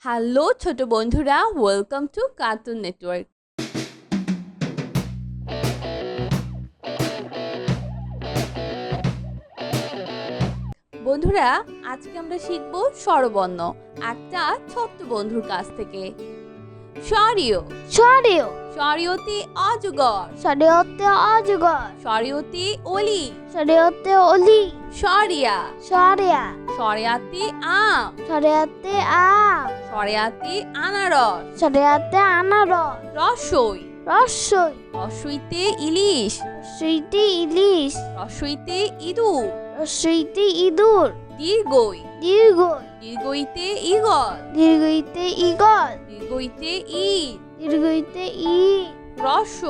Hello ছোট বন্ধুরা, welcome to cartoon network. বন্ধুরা, আজকে আমরা শিখব স্বরবর্ণ একটা ছোট্ট বন্ধুর কাছ থেকে। স্বরীয় স্বরীয় স্বরীয়তে অজগর, স্বরীয়তে অজগর স্বরীয়তে অলি, স্বরীয়তে অলি স্বরিয়া স্বরিয়া স্বরিয়াতে আম, স্বরীয়তে আম স্বরিয়াতে আনারস, স্বরীয়তে আনারস রসই রসই রসইতে ইলিশ, রসইতে ইলিশ রসইতে ইঁদুর, রসইতে ইঁদুর দীর্ঘই দীর্ঘই দীর্ঘইতে ঈগল, দীর্ঘইতে ঈগল দীর্ঘইতে ইট, দীর্ঘইতে ইট রস্য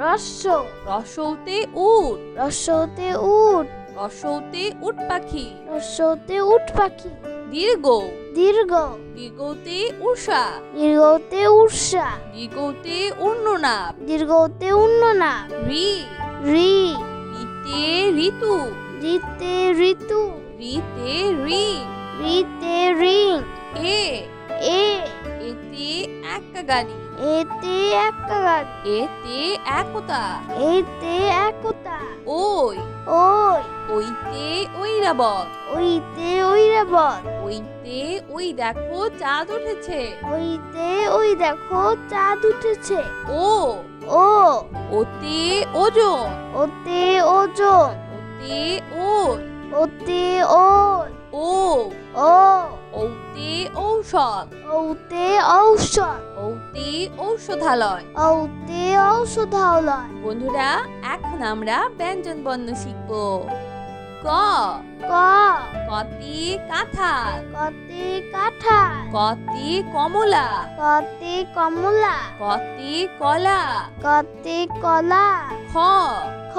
রস্য রসৌতে উট, রস্যতে উট রসৌতে উট পাখি, রস্যতে উট পাখি দীর্ঘ দীর্ঘ দীর্ঘতে উষা, দীর্ঘতে উর্ষা দীর্ঘতে উন্ননাপ, দীর্ঘতে উন্ননা রি রি রিতে ঋতু, রিতে ঋতু রিতে রিং, রিতে রিং এ এ এতে একা গাড়ি, এতে একটা গাড়ি এতে একতা, এতে একতা ওই ওই ওইতে ঐরাবত, ওইতে ঐরাবত ওইতে ওই দেখো চাঁদ উঠেছে, ওইতে ওই দেখো চাঁদ উঠেছে ও ও ওতে ওজন, ওতে ওজন ওতে ওল, ওতে ওল ও ও ওতে ঔষধ, ওতে ঔষধ ওতে ঔষধালয়। ওতে ঔষধালয় বন্ধুরা, এখন আমরা ব্যঞ্জন বর্ণ শিখব। ক ক কতে কাঁঠাল, কতে কাঁঠাল কতে কমলা, কতে কমলা কতে কলা, কতে কলা খ খ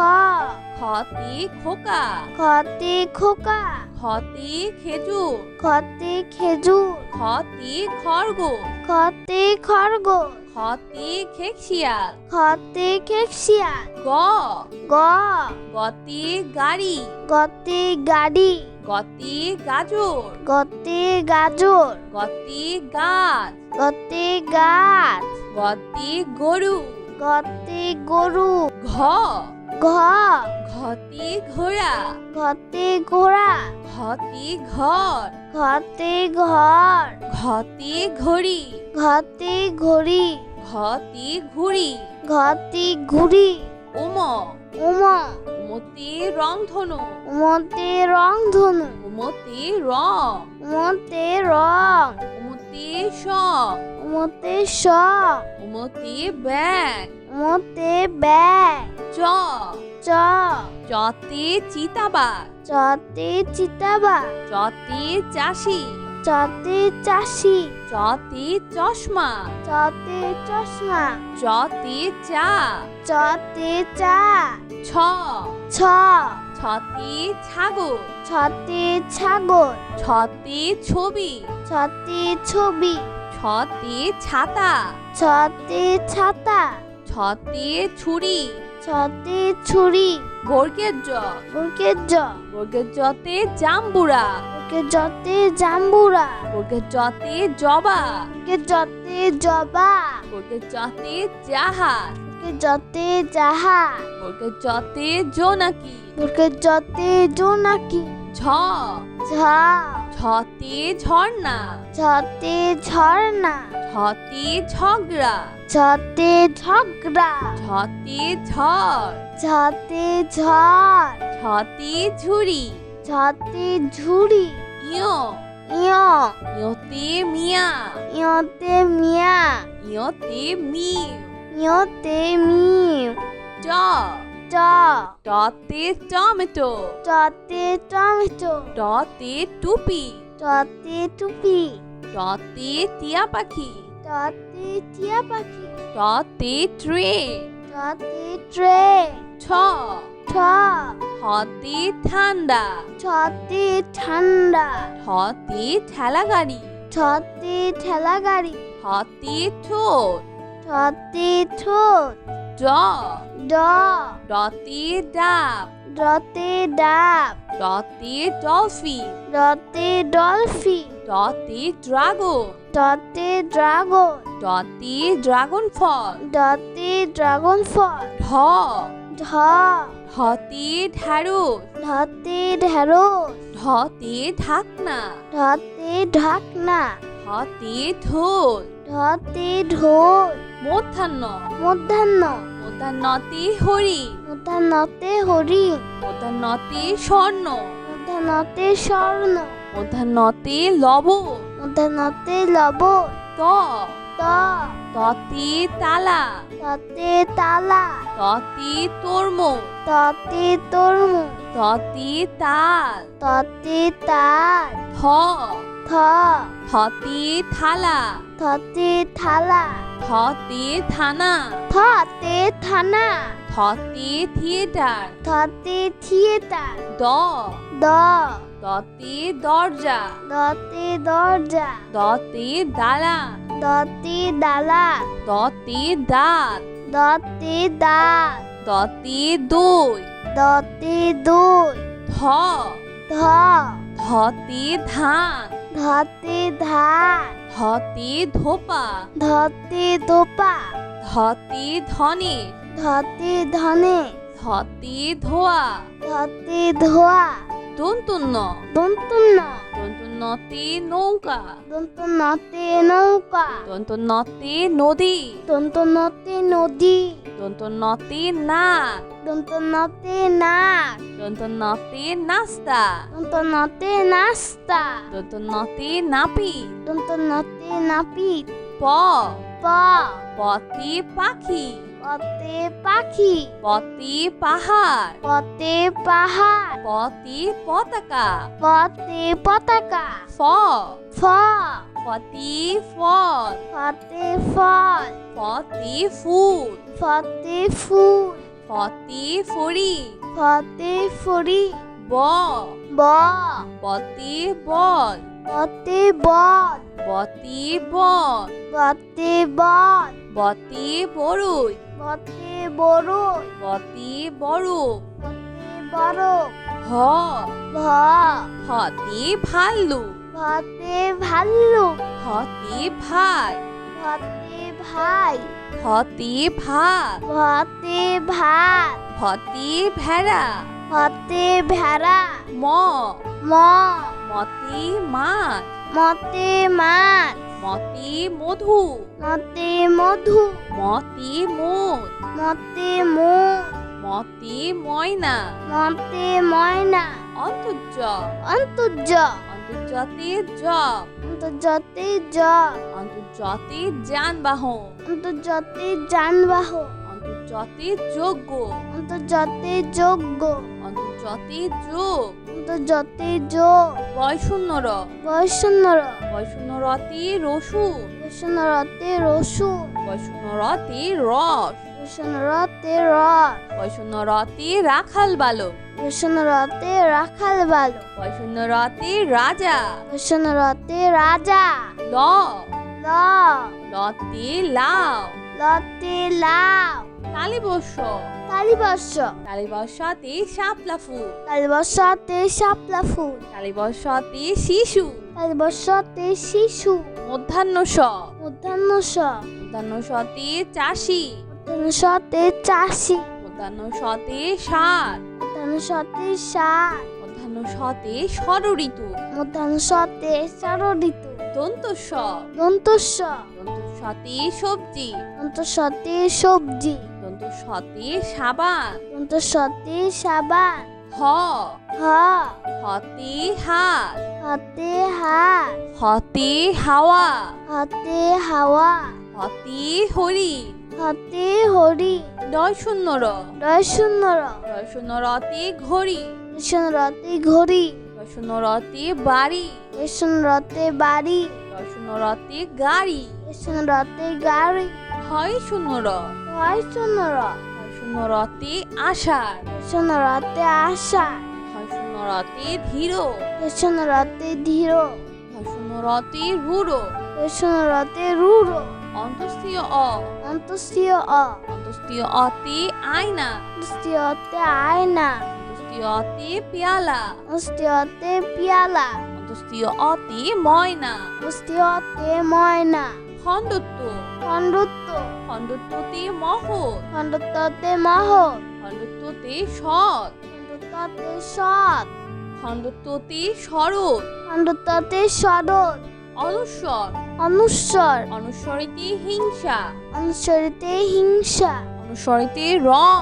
খতে খোকা, খতে খোকা খতে খেজুর, খতে খেজুর খতে খরগোশ, খতে খরগোশ খতে খেকশিয়াল, খতে খেকশিয়াল গ গ গতে গাড়ি, গতে গাড়ি গতে গাজর, গতে গাজর গতে গাছ, গতে গাছ গতে গরু, গতে গরু ঘ ঘ ঘতে ঘোড়া, ঘতে ঘোড়া ঘতে ঘর, ঘতে ঘর ঘতে ঘড়ি, ঘতে ঘড়ি ঘতে ঘুড়ি, ঘতে ঘুড়ি উম উম উমতে রংধনু, উমতে রং ধনু উমতে রং, উমতে রং উমতে স, উমতে স উমতে ব্যাগ, উমতে ব্যাগ চ চ চতে চিতাবাঘ, চতে চিতাবা চতে চাষি, চতে চাষি চতে চশমা, চতে চশমা চতে চা, চতে চা ছ ছ ছতে ছাগল, ছতে ছাগল ছতে ছবি, ছতে ছবি ছতে ছাতা, ছতে ছাতা ছতে ছুরি, ছতে ছুরি বর্গের জ বুকের জ বর্গের জতে জাম্বুরা, বুকের জতে জাম্বুরা বর্গের জতে জবা, বুকের জতে জবা বর্গের জতে জাহাজ, বুকের জতে জাহাজ বর্গের জতে জোনাকি, বুকের জতে জোনাকি ঝ ঝ ঝতে ঝর্ণা, ঝতে ঝর্ণা ঝতে ঝগড়া, ঝতে ঝগড়া ঝতে ঝড়, ঝতে ঝড় ঝতে ঝুড়ি, ঝতে ঝুড়ি ইয় ইয় ইয়তে মিয়া, ইয়তে মিয়া ইয়তে মিউ, ইয়তে মিউ ট ট টতে টমেটো, টতে টমেটো টতে টুপি, টতে টুপি টতে টিয়া পাখি, টতে টিয়া পাখি টতে ট্রেন, টতে ট্রেন ছ ঠ ঠতে ঠান্ডা, ছতে ঠান্ডা ঠতে ঠেলা গাড়ি, ছতে ঠেলা গাড়ি ঠতে ঠোঁট, ছতে ঠোঁট ঠ ড ড ডতে ডাব ডতে ডাব ডতে ডলফিন ডতে ডলফিন ডতে ড্রাগন ডতে ড্রাগন ডতে ড্রাগন ফল ডতে ড্রাগন ফল ঢ ঢ ঢতে ঢ্যাঁড়স ঢতে ঢেঁড়স ঢতে ঢাকনা ঢতে ঢাকনা ঢতে ঢোল ঢতে ঢোল মূর্ধন্য মধ্যাহ্ন মূর্ধন্যতে হরিণ মধ্যাহ্নতে হরিণ মূর্ধন্যতে স্বর্ণ মধ্যাহ্নতে স্বর্ণ মূর্ধন্যতে লবণ মধ্যাহ্নতে লবণ ত ত ততে তালা ততে তালা ততে তরমুজ ততে তরমুজ ততে তাল ততে তাল থ থ থতে থালা থতে থালা থতে থানা থতে থানা থতে থিয়েটার থতে থিয়েটার দ দ দতে দরজা দতে দরজা দতে দালান দতে দালা দতে দাঁত দতে দাঁত দতে দই দতে দই ধ ধ ধতে ধান ধতে ধান ধতে ধোপা ধতে দোপা ধতে ধনে ধতে ধনে ধতে ধোয়া ধতে ধোয়া দন্তন্য দন্তন্য দন্তন্যতে নৌকা দন্তন্যতে নৌকা দন্তন্যতে নদী দন্তন্যতে নদী দন্তন্যতে নাক দন্তন্যতে নাক দন্তন্যতে নাস্তা দন্তন্যতে নাস্তা দন্তন্যতে নাপি দন্তন্যতে নাপিত প প পতে পাখি পতে পাখি পতে পাহাড় পতে পাহাড় পতে পতাকা পতে পতাকা ফ ফ ফতে ফল ফতে ফল ফতে ফুল ফতে ফুল ফতে ফড়ি ফতে ফুরি ব ব বতে বল বতে বল বতে বল বতে বল বতে বড়ই বতে বড়ই বতে বড় বতে বড় হ ভ হতে ভাল্লু ভতে ভাল্লুক হতে ভাই ভতে ভাই হতে ভাত ভতে ভাত হতে ভেড়া ভতে ভেড়া ম ম মতে মাছ মতে মাছ মতে মধু মতে মধু মতে মোষ মতে মোষ মতে ময়না মতে ময়না অন্তর্য অন্তর্য অন্তর্জাতে জ অন্তর্জাতে জ অন্তর্জাতে যানবাহন অন্তর্জাতে যানবাহন অন্তর্জাতে যোগ্য অন্তর্জাতে যোগ্য অন্তর্জাতে যোগ অন্তর্জাতে যোগ বয়শূন্যর বৈষ্ণর বয়শূন্যরতে রসুন বৈষ্ণরতে রসুন বয়শূন্যরতে রস বৈষ্ণরতে রস বয়শূন্যরতে রাখাল বালক বৈষ্ণরতে রাখাল বালক বয়শূন্যরতে রাজা বৈষ্ণরতে রাজা ল ল লতে লাউ লতে লাউ তালিবর্ষ তালিবর্ষ তালিবর্ষতে শাপলা ফুল তালিবর্ষতে শাপলা ফুল তালিবর্ষতে শিশু তালিবর্ষতে শিশু মধ্যাহ্ন স মধ্যাহ্ন স মধ্যাহ্ন সতে চাষি মধ্যাহ্ন সতে চাষি মধ্যাহ্ন সতে ষাট মধ্যাহ্ন সতে ষাট মধ্যাহ্ন সতে ষড়ঋতু মধ্যাহ্ন সতে ষড়ঋতু দন্তস্ব দন্তস্ব দন্তস্বতে সবজি দন্তস্বতে সবজি দন্তস্বতে সাবান দন্তস্বতে সাবান হ হ হতে হাত হাতে হাত হতে হাওয়া হাতে হাওয়া হতে হরিণ হাতে হরি নয় শূন্যর রয় শূন্যর নয় শূন্যরতে ঘড়ি রতে ঘড়ি নয় শূন্যরতে বাড়ি রতে বাড়ি নয় শূন্যরতে গাড়ি রতে গাড়ি হয় শূন্যর রয় শূন্যর নয় শূন্যরতে আষাঢ় রতে আশা হয় শূন্যরতে ধীর রতে ধীর হয় শূন্যরতে রূঢ় রতে রূঢ় অন্তস্থীয় অ অন্তস্তীয় অ অন্তস্থ অন্তস্তীয় অতে আয়না। অন্তস্তীয়তে আয়না। অন্তস্তীয় অতে পেয়ালা। অন্তস্তীয়তে পিয়ালা। অন্তস্তীয় অতে ময়না। অন্তস্তীয়তে ময়না। খণ্ডত্ব। খণ্ডত্ব। খণ্ডত্বতে মহৎ। খণ্ডত্বতে মহৎ। খণ্ডত্বতে সৎ। খণ্ডত্বতে সৎ। খণ্ডত্বতে শরৎ। খণ্ডত্বতে শরৎ। অনুস্বর। অনুস্বর। অনুস্বরিতে হিংসা। অনুস্বরিতে হিংসা। অনুস্বরিতে রং।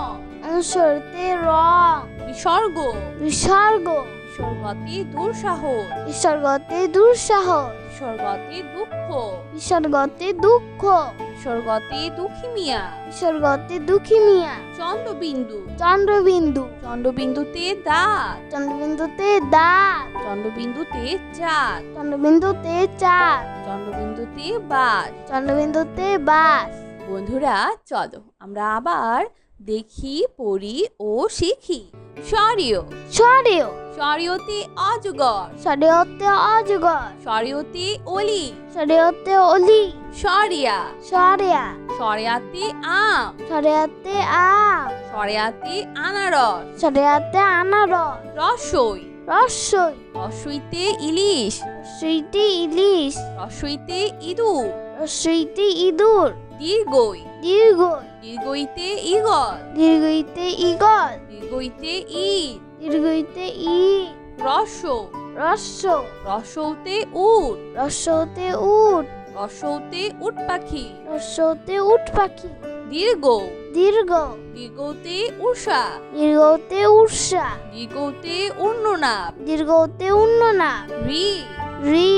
অনুস্বরিতে রং। বিসর্গ। বিসর্গ। বিসর্গতে দুঃসাহস। বিসর্গতে দুঃসাহস। বিসর্গতে দুঃখ। বিসর্গতে দুঃখ। বিসর্গতে দুঃখী মিয়া। বিসর্গতে দুঃখী মিয়া। চন্দ্রবিন্দু। চন্দ্রবিন্দু। চন্দ্রবিন্দুতে দাঁত। চন্দ্রবিন্দুতে দাঁত। চন্দ্রবিন্দুতে চাঁদ। চন্দ্রবিন্দুতে চাঁদ। চন্দ্রবিন্দুতে বাস। চন্দ্রবিন্দুতে বাস। বন্ধুরা চলো আমরা আবার দেখি, পড়ি ও শিখি। সরিয়। সরেও। সরিয়তে অজগর। সরেওতে অজগর। সরিয়তে অলি। সরেওতে অলি। সরিয়া। সরেয়া। সরিয়াতে আম। সরেয়াতে আম। সরিয়াতে আনারস। সরেয়াতে আনারস। রসই। রসই। রসইতে ইলিশ। রসইতে ইলিশ। রসইতে ইঁদুর। রসইতে ইঁদুর। দীর্ঘই। দীর্ঘই। দীর্ঘইতে ঈগল। দীর্ঘইতে ঈগল। দীর্ঘইতে ইট। দীর্ঘইতে ইট। রস্য। রস্য। রস্যতে উট। রস্যতে উট। রস্যতে উট পাখি। রস্যতে উট পাখি। দীর্ঘ। দীর্ঘ। দীর্ঘতে উষা। দীর্ঘতে উর্ষা। দীর্ঘতে উন্ননাপ। দীর্ঘতে উন্ননাপ। রি। রি।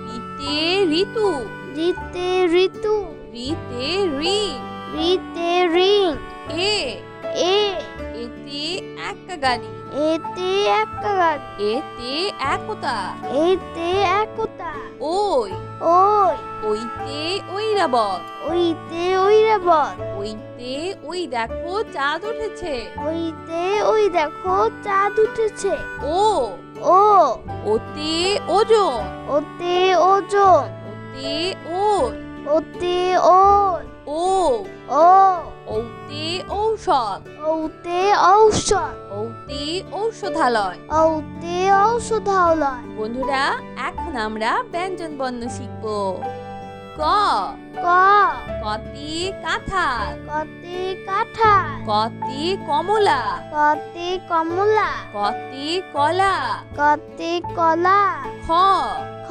রিতে ঋতু। রিতে ঋতু। রিতে রিং। রিতে রিং। এ। এ। এতে একা গাড়ি। এতে একটা গাড়ি। এতে একতা। এতে একতা। ওই। ওই। ওইতে ঐরাবত। ওইতে ঐরাবত। ওইতে ওই দেখো চাঁদ উঠেছে। ওইতে ওই দেখো চাঁদ উঠেছে। ও। ও। ওতে ওজন। ওতে ওজন। ওতে ওল। ওতে ওল। ও। ও। ওতে ঔষধ। ওতে ঔষধ। ওতে ঔষধালয়। ওতে ঔষধালয়। বন্ধুরা এখন আমরা ব্যঞ্জন বর্ণ শিখব। ক। ক। কতে কাঁঠাল। কতে কাঁঠাল। কতে কমলা। কতে কমলা। কতে কলা। কতে কলা। খ। খ।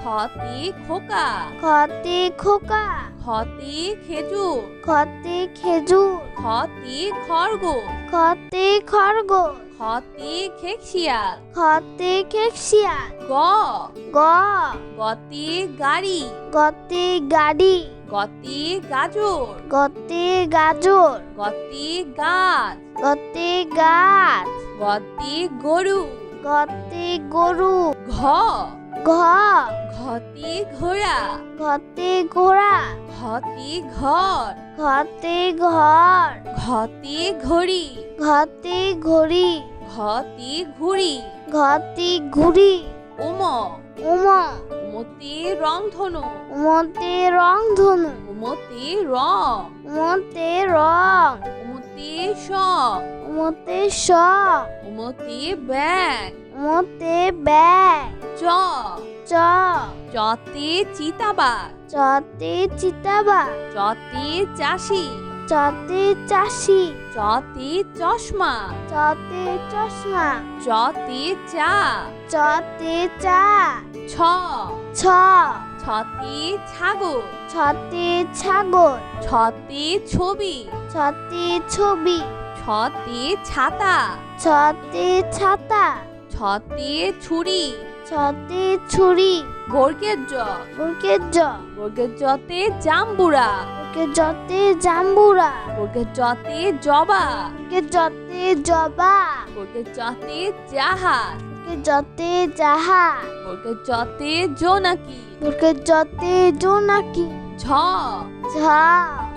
খতে খোকা। খতে খোকা। খতে খেজুর। খতে খেজুর। খতে খরগোশ। খতে খরগোশ। খতে খেকশিয়াল। খতে খেকশিয়াল। গ। গ। গতে গাড়ি। গতে গাড়ি। গতে গাজর। গতে গাজর। গতে গাছ। গতে গাছ। গতে গরু। গতে গরু। ঘ। ঘ। ঘতে ঘোড়া। ঘতে ঘোড়া। ঘতে ঘর। ঘতে ঘর। ঘতে ঘড়ি। ঘতে ঘড়ি। ঘতে ঘুড়ি। ঘতে ঘুড়ি। উম। উম। উমতে রংধনু। উমতে রংধনু। উমতে রং। উমতে রং। উমতে স। উমতে স। উমতে ব্যাগ। উমতে ব্যাগ। চ। চ। চতে চিতাবাঘ। চতে চিতাবাঘ। চতে চাষি। চতে চাষি। চতে চশমা। চতে চশমা। চতে চা। চতে চা। ছ। ছ। ছতে ছাগল। ছতে ছাগল। ছতে ছবি। ছতে ছবি। ছতে ছাতা। ছতে ছাতা। ছতে ছুরি। ছতে ছুরি। বর্গের জ। বর্গের জ। বর্গের জতে জাম্বুরা। বর্গের জতে জাম্বুরা। বর্গের জতে জবা। বর্গের জতে জবা। বর্গের জতে জাহাজ। বর্গের জতে জাহাজ। বর্গের জতে জোনাকি। বর্গের জতে জোনাকি। ঝ। ঝ।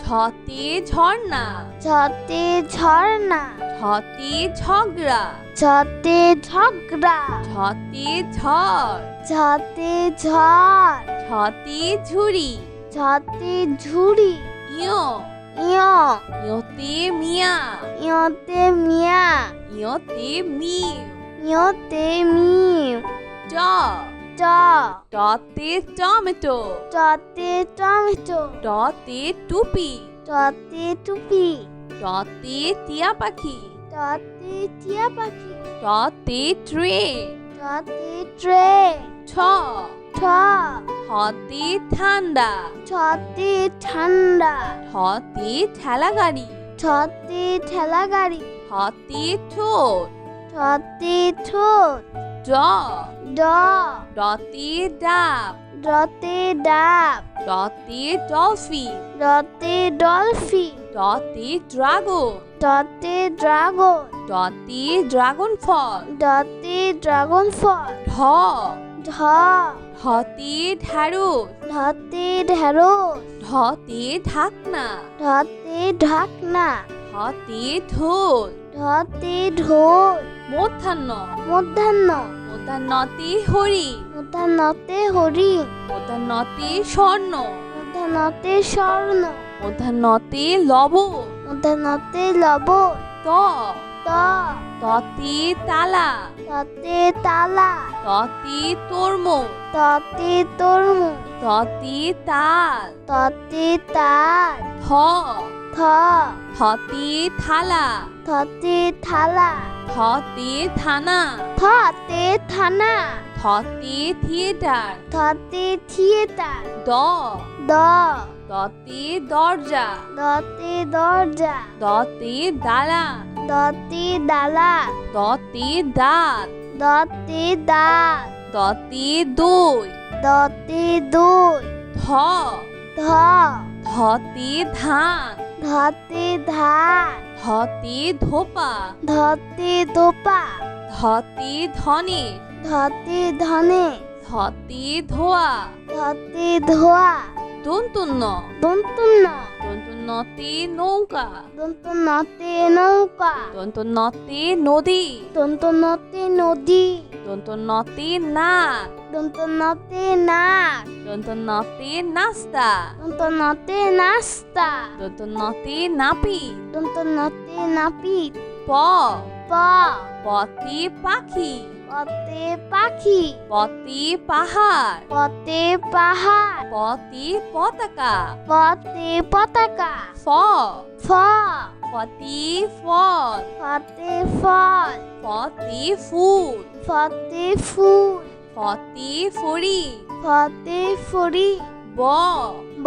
ঝতে ঝর্ণা। ঝতে ঝর্ণা। ঝতে ঝগড়া। ঝতে ঝগড়া। ঝতে ঝড়। ঝতে ঝড়। ঝতে ঝুড়ি। ঝতে ঝুড়ি। ইয়। ইয় ইয়তে মিয়া ইয়তে মিয়া ইয়তে মিউ ইয়তে মিউ ট ট টতে টমেটো টতে টমেটো টতে টুপি টতে টুপি টতে টিয়া পাখি টতে টিয়া পাখি টতে ট্রেন টতে ট্রে ছ ঠ হতে ঠান্ডা ছতে ঠান্ডা হতে ঠেলা গাড়ি ছতে ঠেলা গাড়ি হতে ঠোঁট ছতে ঠোঁট ড ড ডতে ডাব ডতে ডাব ডতে ডলফিন ডতে ডলফিন ডতে ড্রাগন ডতে ড্রাগন ডতে ড্রাগন ফল ডতে ড্রাগন ফল ঢ ঢ ঢতে ঢ্যাঁড়স ঢতে ঢেঁড়স ঢতে ঢাকনা ঢতে ঢাকনা ঢতে ঢোল ঢতে ঢোল মধ্যাহ্ন মধ্যাহ্ন মধ্যাহ্নতে হরিণ মধ্যাহ্নতে হরিণ মধ্যাহ্নতে স্বর্ণ মধ্যাহ্নতে স্বর্ণ মধ্যাহ্নতে লবণ মধ্যাহ্নতে লবণ ত ত ততে তালা ততে তালা ততে তরমুজ ততে তরমুজ ততে তাল ততে তাল থ থ থতে থালা থতে থালা থতে থানা থতে থানা থতে থিয়েটার থতে থিয়েটার দ দ দতে দরজা দতে দরজা দতে দালান দতে দালা দতে দাঁত দতে দাঁত দতে দই দতে দই ধ ধ ধতে ধান ধতে ধান ধতে ধোপা ধতে দোপা ধতে ধনে ধতে ধনে ধতে ধোয়া ধতে ধোয়া দন্তন্য দন্তন্য দন্তন্যতে নৌকা দন্তন্যতে নৌকা দন্তন্যতে নদী দন্তন্যতে নদী দন্তন্যতে নাক দন্তন্যতে নাক দন্তন্যতে নাস্তা দন্তন্যতে নাস্তা দন্তন্যতে নাপি দন্তন্যতে নাপিত প প পতে পাখি পতে পাখি পতে পাহাড় পতে পাহাড় পতে পতাকা পতে পতাকা ফ ফ ফতে ফল ফতে ফল ফতে ফুল ফতে ফুল ফতে ফড়ি ফতে ফুরি ব ব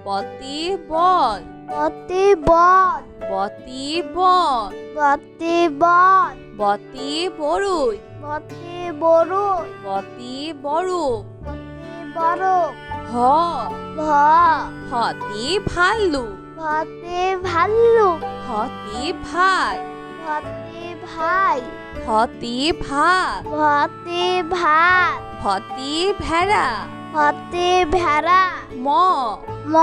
বতে বল বতে বল বতে বল বতে বল বতে বড়ই বতে বড়ই বতে বড় বতে বড় হ ভ হতে ভাল্লু ভতে ভাল্লুক হতে ভাই ভতে ভাই হতে ভাত ভতে ভাত হতে ভেড়া ভতে ভেড়া ম ম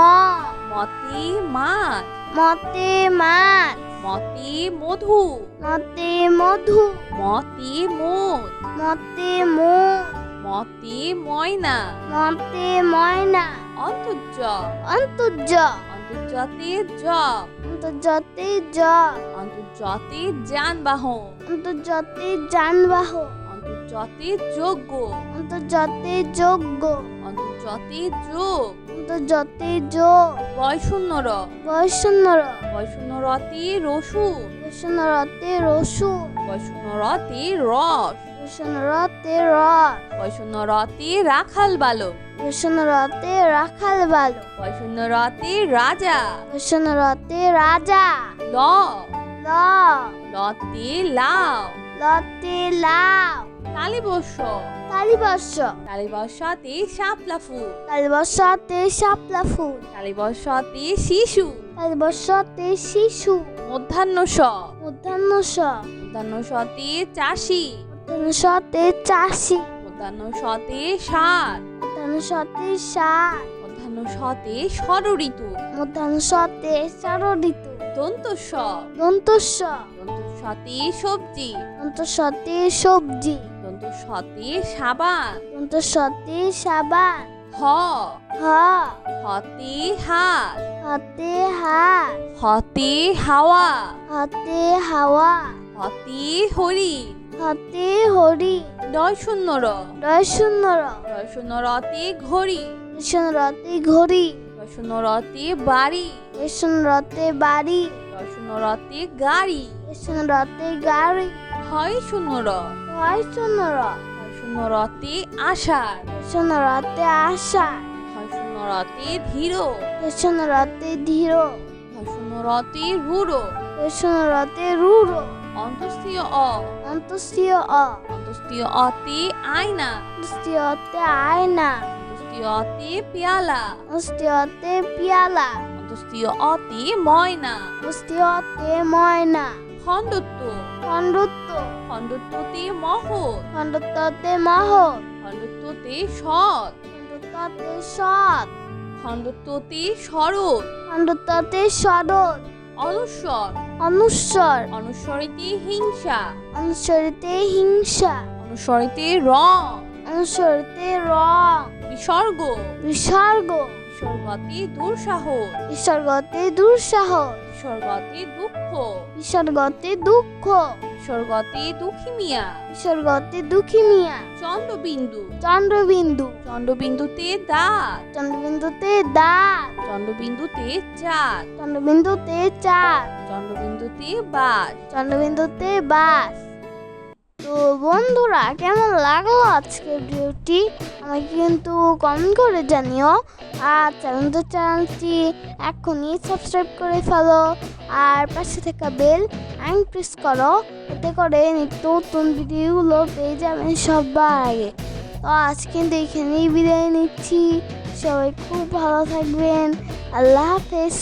মতে মাছ মতে মাছ মতে মধু মতে মধু মতে মোষ মতে মোষ মতে ময়না মতে ময়না অন্তর্য অন্তর্য অন্তর্জাতে জ অন্তর্জাতে জ অন্তর্জাতে যানবাহন অন্তর্জাতে যানবাহন অন্তর্জাতে যোগ্য অন্তর্জাতে যোগ্য অন্তর্জাতে যোগ অন্তর্জাতে যোগ বয়শূন্যর বৈষ্ণর বয়শূন্যরতে রসুন বৈষ্ণরতে রসুন বয়শূন্যরতে রস বৈষ্ণরতে রস বয়শূন্যরতে রাখাল বালক বৈষ্ণরতে রাখাল বালক বয়শূন্যরতে রাজা বৈষ্ণরতে রাজা ল ল লতে লাউ লতে লাউ তালিবর্ষ তালিবর্ষ তালিবর্ষতে শাপলা ফুল তালিবর্ষতে শাপলা ফুল তালিবর্ষতে শিশু তালিবর্ষতে শিশু মধ্যাহ্ন স মধ্যাহ্ন স মধ্যাহ্ন সতে চাষি মধ্যাহ্ন সতে চাষি মধ্যাহ্ন সতে ষাট মধ্যাহ্ন সতে ষাট মধ্যাহ্ন সতে ষড়ঋতু মধ্যাহ্ন সতে ষড়ঋতু দন্তস্ব দন্তস্ব দন্তস্বতে সবজি দন্তস্বতে সবজি দন্তস্বতে সাবান দন্তস্বতে সাবান হ হ হতে হাত, হাতে হাত, হতে হাওয়া, হাতে হাওয়া, হতে হরিণ, হাতে হরি, ডয় শূন্য র, ডয় শূন্য র, ডয় শূন্য রতে ঘড়ি, শূন্য রতে ঘড়ি, ডয় শূন্য রতে বাড়ি, শূন্য রতে বাড়ি, ডয় শূন্য রতে গাড়ি, শূন্য রতে গাড়ি, হয় শূন্য র, হয় শূন্য র, হয় শূন্য রতে আষাঢ়, শূন্য রতে আশা, হয় শূন্য রতে ধীর, শূন্য রতে ধীর, হয় শূন্য রতে রূঢ়, শূন্য রতে রূঢ়, অন্তস্থীয় অ, অন্তস্থীয় অ, অন্তস্থীয় অতে আয়না, অন্তস্থীয় অতে আয়না, অন্তস্থীয় অতে পেয়ালা, অন্তস্থীয় অতে পিয়ালা, অন্তস্থীয় অতে ময়না, অন্তস্থীয় অতে ময়না, খণ্ডত্ব, খণ্ডত্ব, খণ্ডত্বতে মহৎ, খণ্ডত্বতে মহৎ, খণ্ডত্বতে সৎ, খণ্ডত্বতে সৎ, খণ্ডত্বতে শরৎ, খণ্ডত্বতে শরৎ, অনুস্বর, অনুস্বর, অনুস্বরিতে হিংসা, অনুসরিতে হিংসা, অনুস্বরিতে রং, অনুসরিতে রং, বিসর্গ, বিসর্গ, বিসর্গতে দুঃসাহস, বিসর্গতে দুঃসাহস, বিসর্গতে দুঃখ, বিসর্গতে দুঃখ, বিসর্গতে দুঃখী মিয়া, বিসর্গতে দুঃখী মিয়া, চন্দ্রবিন্দু, চন্দ্রবিন্দু, চন্দ্রবিন্দুতে দাঁত, চন্দ্রবিন্দুতে দাঁত, চন্দ্রবিন্দুতে চাঁদ, চন্দ্রবিন্দুতে চাঁদ, চন্দ্রবিন্দুতে বাস। চন্দ্রবিন্দুতে বাস। তো বন্ধুরা, কেমন লাগলো আজকের ভিডিওটি আমাকে কিন্তু কমেন্ট করে জানিও। আর চ্যানেলটি এখনই সাবস্ক্রাইব করে ফেলো, আর পাশে থাকা বেল আইকন প্রেস করো, এতে করে নিত্য নতুন ভিডিওগুলো পেয়ে যাবেন সবার আগে। তো আজ কিন্তু এখানেই বিদায় নিচ্ছি, সবাই খুব ভালো থাকবেন, আল্লাহ হাফেজ।